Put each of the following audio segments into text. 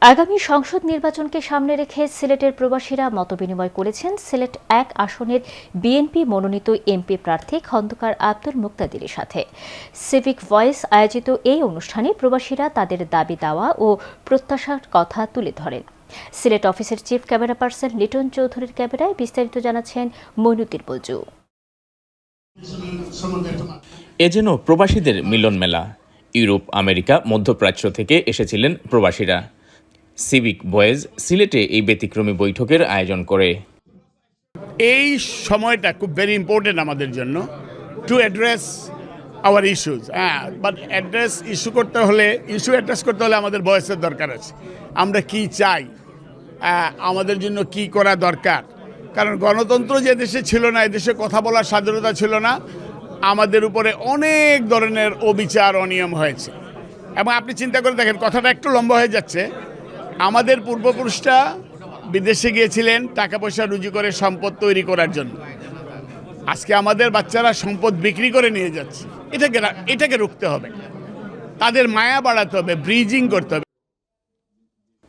আগামী সংসদ নির্বাচনকে সামনে রেখে সিলেটের প্রবাসীরা মতবিনিময় করেছেন সিলেট ১ আসনের বিএনপি মনোনীত এমপি প্রার্থী খন্দকার আব্দুল মুক্তাদিরের সাথে। সিভিক ভয়েস আয়োজিত এই অনুষ্ঠানে প্রবাসীরা তাদের দাবি দাওয়া ও প্রত্যাশার কথা তুলে ধরেন। সিলেট অফিসের চিফ ক্যামেরা পার্সন লিটন চৌধুরীর ক্যামেরায় বিস্তারিত জানাচ্ছেন মইনুদ্দিন বলজু। এ যেন প্রবাসীদের মিলন মেলা। ইউরোপ, আমেরিকা, মধ্যপ্রাচ্য থেকে এসেছিলেন প্রবাসীরা। সিভিক ভয়েস সিলেটে এই ব্যতিক্রমী বৈঠকের আয়োজন করে। এই সময়টা খুব ভেরি ইম্পর্টেন্ট আমাদের জন্য to address our issues. But issue address করতে হলে আমাদের ভয়েসের দরকার আছে। আমরা কি চাই, আমাদের জন্য কি করা দরকার। কারণ গণতন্ত্র যে দেশে ছিল না, এদেশে কথা বলার স্বাধীনতা ছিল না, আমাদের উপরে অনেক ধরনের অবিচার অনিয়ম হয়েছে। এবং আপনি চিন্তা করে দেখেন, কথাটা একটু লম্বা হয়ে যাচ্ছে। আমাদের পূর্বপুরুষরা বিদেশে গিয়েছিলেন টাকা পয়সা রুজি করে সম্পদ তৈরি করার জন্য। আজকে আমাদের বাচ্চারা সম্পদ বিক্রি করে নিয়ে যাচ্ছে। এটাকে রুখতে হবে, তাদের মায়া বাড়াতে হবে, ব্রিজিং করতে হবে।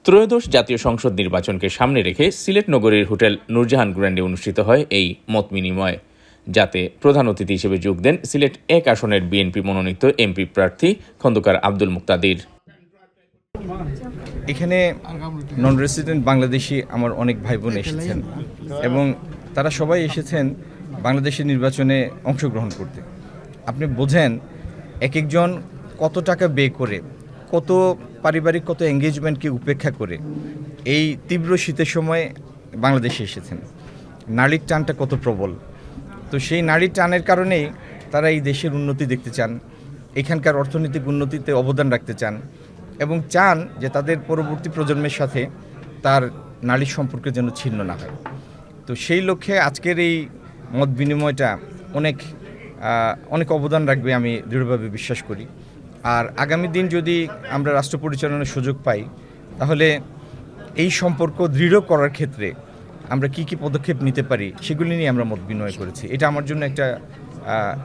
ত্রয়োদশ জাতীয় সংসদ নির্বাচনকে সামনে রেখে সিলেট নগরীর হোটেল নূরজাহান গ্র্যান্ডে অনুষ্ঠিত হয় এই মত বিনিময়, যাতে প্রধান অতিথি হিসেবে যোগ দেন সিলেট ১ আসনের বিএনপি মনোনীত এমপি প্রার্থী খন্দকার আব্দুল মুক্তাদির। এখানে নন রেসিডেন্ট বাংলাদেশি আমার অনেক ভাই বোন এসেছেন এবং তারা সবাই এসেছেন বাংলাদেশের নির্বাচনে অংশগ্রহণ করতে। আপনি বোঝেন এক একজন কত টাকা ব্যয় করে, কত পারিবারিক কত এঙ্গেজমেন্টকে উপেক্ষা করে এই তীব্র শীতের সময় বাংলাদেশে এসেছেন। নারীর টানটা কত প্রবল। তো সেই নারীর টানের কারণেই তারা এই দেশের উন্নতি দেখতে চান, এখানকার অর্থনৈতিক উন্নতিতে অবদান রাখতে চান এবং চান যে তাদের পরবর্তী প্রজন্মের সাথে তার নারীর সম্পর্ক যেন ছিন্ন না হয়। তো সেই লক্ষ্যে আজকের এই মত বিনিময়টা অনেক অবদান রাখবে আমি দৃঢ়ভাবে বিশ্বাস করি। আর আগামী দিন যদি আমরা রাষ্ট্র পরিচালনার সুযোগ পাই, তাহলে এই সম্পর্ক দৃঢ় করার ক্ষেত্রে আমরা কি পদক্ষেপ নিতে পারি সেগুলি নিয়ে আমরা মত বিনিময় করেছি। এটা আমার জন্য একটা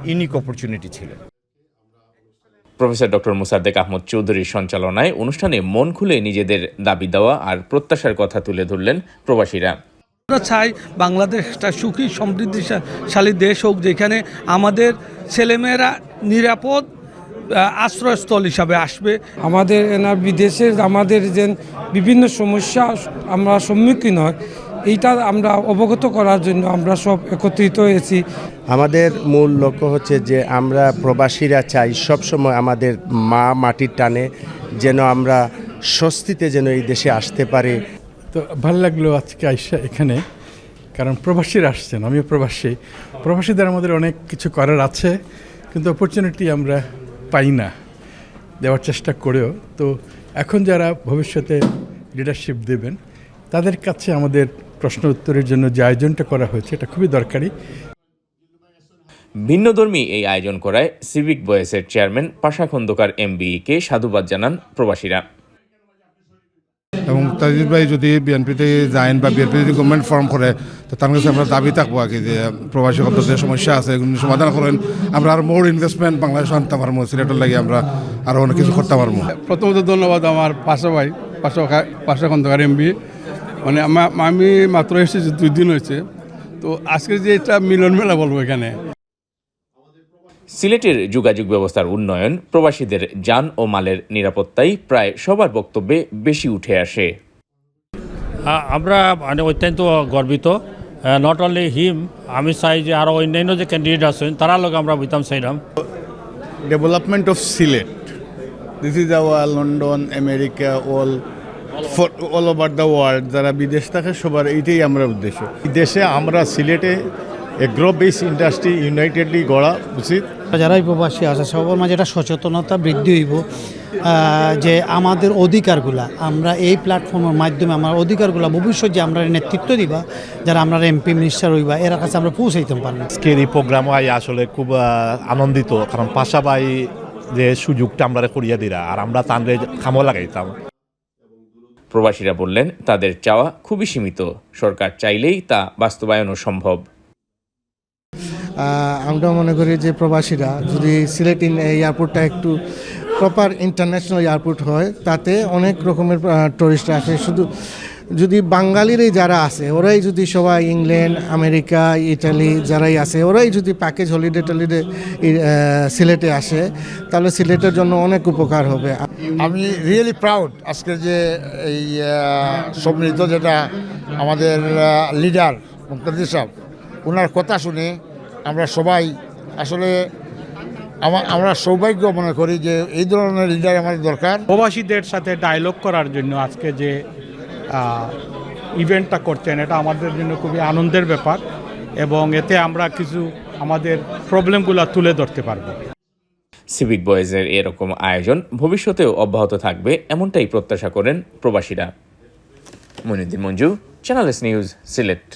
ইউনিক অপরচুনিটি ছিল। প্রফেসর ডক্টর মোসাদ্দেক আহমদ চৌধুরীর সঞ্চালনায় অনুষ্ঠানে মন খুলে নিজেদের দাবি দেওয়া আর প্রত্যাশার কথা তুলে ধরলেন প্রবাসীরা। আমরা চাই বাংলাদেশ একটা সুখী সমৃদ্ধিশালী দেশ হোক, যেখানে আমাদের ছেলেমেয়েরা নিরাপদ আশ্রয়স্থল হিসাবে আসবে। আমাদের বিদেশের আমাদের যে বিভিন্ন সমস্যা আমরা সম্মুখীন হয়, এইটা আমরা অবগত করার জন্য আমরা সব একত্রিত হয়েছি। আমাদের মূল লক্ষ্য হচ্ছে যে আমরা প্রবাসীরা চাই সবসময় আমাদের মা মাটির টানে যেন আমরা স্বস্তিতে যেন এই দেশে আসতে পারি। তো ভালো লাগলো আজকে আইসা এখানে, কারণ প্রবাসীরা আসছেন, আমিও প্রবাসীদের আমাদের অনেক কিছু করার আছে, কিন্তু অপরচুনিটি আমরা পাই না দেওয়ার চেষ্টা করেও। তো এখন যারা ভবিষ্যতে লিডারশিপ দেবেন তাদের কাছে আমাদের প্রশ্ন উত্তরের জন্য যে আয়োজনটা করা হয়েছে এটা খুবই দরকারি। ভিন্নধর্মী এই আয়োজন করায় সিভিক ভয়েসের চেয়ারম্যান পাশা খন্দকার এমবিকে সাধুবাদ জানান প্রবাসীরা। এবং মুক্তাদির ভাই যদি বিএনপিতে যায়েন বা বিএনপি যদি গভর্নমেন্ট ফর্ম করে, তো তার কাছে আমরা দাবি থাকবো আর কি যে প্রবাসী যে সমস্যা আছে এগুলো সমাধান করেন। আমরা আর মোর ইনভেস্টমেন্ট বাংলাদেশ আনতে পারবো, সিলেটের লাগে আমরা আরও অনেক কিছু করতে পারবো। প্রথমত ধন্যবাদ আমার পাশা খন্দকার এমবি। মানে আমি মাত্র এসেছি 2 দিন হয়েছে, তো আজকের যে এটা মিলন মেলা বলবো এখানে। সিলেটের যোগাযোগ ব্যবস্থার উন্নয়ন, প্রবাসীদের যান ও মালের নিরাপত্তাই প্রায় সবার বক্তব্যে বেশি উঠে আসে। আমরা মানে অত্যন্ত গর্বিত। নট অনলি হিম, আমি চাই যে আরও অন্যান্য যে ক্যান্ডিডেট আছেন তারা লোক আমরা বইতাম চাইলাম। Development of Sylhet, this is our London, America, all over the world যারা বিদেশ থাকে সবার এইটাই আমরা উদ্দেশ্য। দেশে আমরা সিলেটে এগ্রো বেস ইন্ডাস্ট্রি ইউনাইটেডলি গড়া উচিত। যারাই প্রবাসী আছে সবার মাঝে একটা সচেতনতা বৃদ্ধি হইব যে আমাদের অধিকারগুলা আমরা এই প্ল্যাটফর্মের মাধ্যমে আমার অধিকারগুলা ভবিষ্যৎ যে আমরা নেতৃত্ব দিবা, যারা আমরা এমপি মিনিস্টার হইবা, এর কাছে আমরা পৌঁছাইতে পারবো। আজকের এই প্রোগ্রাম আসলে খুব আনন্দিত, কারণ পাশাপাই যে সুযোগটা আমরা করিয়া দিরা আর আমরা তানরে খামো লাগাইতাম। প্রবাসীরা বললেন তাদের চাওয়া খুবই সীমিত, সরকার চাইলেই তা বাস্তবায়নও সম্ভব। আমরা মনে করি যে প্রবাসীরা যদি সিলেট এয়ারপোর্টটা একটু প্রপার ইন্টারন্যাশনাল এয়ারপোর্ট হয়, তাতে অনেক রকমের টুরিস্ট আসে। শুধু যদি বাঙালিরই যারা আছে ওরাই যদি সবাই ইংল্যান্ড, আমেরিকা, ইটালি যারাই আছে ওরাই যদি প্যাকেজ হলিডে টলিডে সিলেটে আসে, তাহলে সিলেটের জন্য অনেক উপকার হবে। আমি রিয়েলি প্রাউড আজকে যে এই সম্মিলিত যেটা আমাদের লিডার মুক্তাদির সাহেব, ওনার কথা শুনে আমরা সবাই আসলে আমরা সৌভাগ্য মনে করি যে এই ধরনের লিডার আমাদের দরকার। প্রবাসীদের সাথে ডায়লগ করার জন্য আজকে যে ইভেন্টটা করছেন, এটা আমাদের জন্য খুবই আনন্দের ব্যাপার এবং এতে আমরা কিছু আমাদের প্রবলেমগুলো তুলে ধরতে পারবো। সিভিক ভয়েসের এরকম আয়োজন ভবিষ্যতেও অব্যাহত থাকবে এমনটাই প্রত্যাশা করেন প্রবাসীরা। Moinuddin Manju, channel S news, Sylhet.